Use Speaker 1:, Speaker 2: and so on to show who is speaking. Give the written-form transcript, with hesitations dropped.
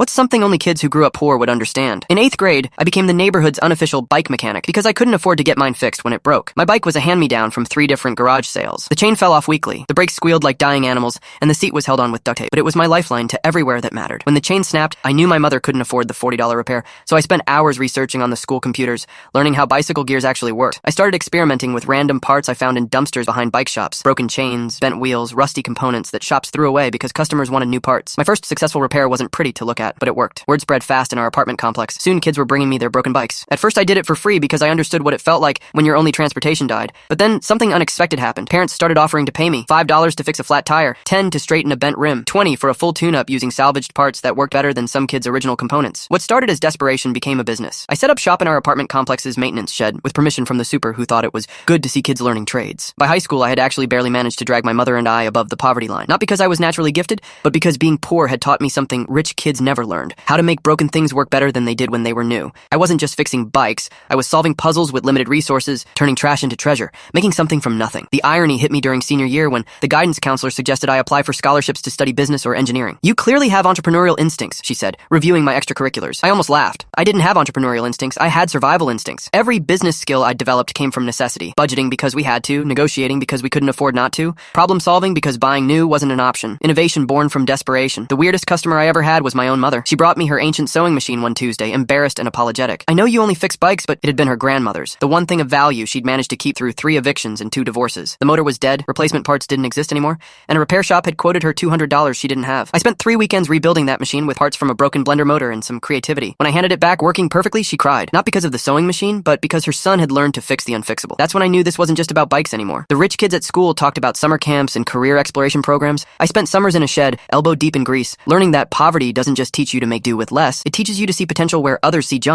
Speaker 1: What's something only kids who grew up poor would understand? In 8th grade, I became the neighborhood's unofficial bike mechanic because I couldn't afford to get mine fixed when it broke. My bike was a hand-me-down from 3 different garage sales. The chain fell off weekly, the brakes squealed like dying animals, and the seat was held on with duct tape. But it was my lifeline to everywhere that mattered. When the chain snapped, I knew my mother couldn't afford the $40 repair, so I spent hours researching on the school computers, learning how bicycle gears actually worked. I started experimenting with random parts I found in dumpsters behind bike shops. Broken chains, bent wheels, rusty components that shops threw away because customers wanted new parts. My first successful repair wasn't pretty to look at, but it worked. Word spread fast in our apartment complex. Soon kids were bringing me their broken bikes. At first I did it for free because I understood what it felt like when your only transportation died. But then something unexpected happened. Parents started offering to pay me $5 to fix a flat tire, $10 to straighten a bent rim, $20 for a full tune-up using salvaged parts that worked better than some kids' original components. What started as desperation became a business. I set up shop in our apartment complex's maintenance shed with permission from the super who thought it was good to see kids learning trades. By high school, I had actually barely managed to drag my mother and I above the poverty line. Not because I was naturally gifted, but because being poor had taught me something rich kids never learned: how to make broken things work better than they did when they were new. I wasn't just fixing bikes, I was solving puzzles with limited resources, turning trash into treasure, making something from nothing. The irony hit me during senior year when the guidance counselor suggested I apply for scholarships to study business or engineering. "You clearly have entrepreneurial instincts," she said, reviewing my extracurriculars. I almost laughed. I didn't have entrepreneurial instincts, I had survival instincts. Every business skill I'd developed came from necessity. Budgeting because we had to, negotiating because we couldn't afford not to, problem solving because buying new wasn't an option, innovation born from desperation. The weirdest customer I ever had was my own mother. She brought me her ancient sewing machine one Tuesday, embarrassed and apologetic. I know you only fix bikes, but it had been her grandmother's. The one thing of value she'd managed to keep through 3 evictions and 2 divorces. The motor was dead, replacement parts didn't exist anymore, and a repair shop had quoted her $200 she didn't have. I spent 3 weekends rebuilding that machine with parts from a broken blender motor and some creativity. When I handed it back working perfectly, she cried. Not because of the sewing machine, but because her son had learned to fix the unfixable. That's when I knew this wasn't just about bikes anymore. The rich kids at school talked about summer camps and career exploration programs. I spent summers in a shed, elbow deep in grease, learning that poverty doesn't just teach you to make do with less, it teaches you to see potential where others see junk.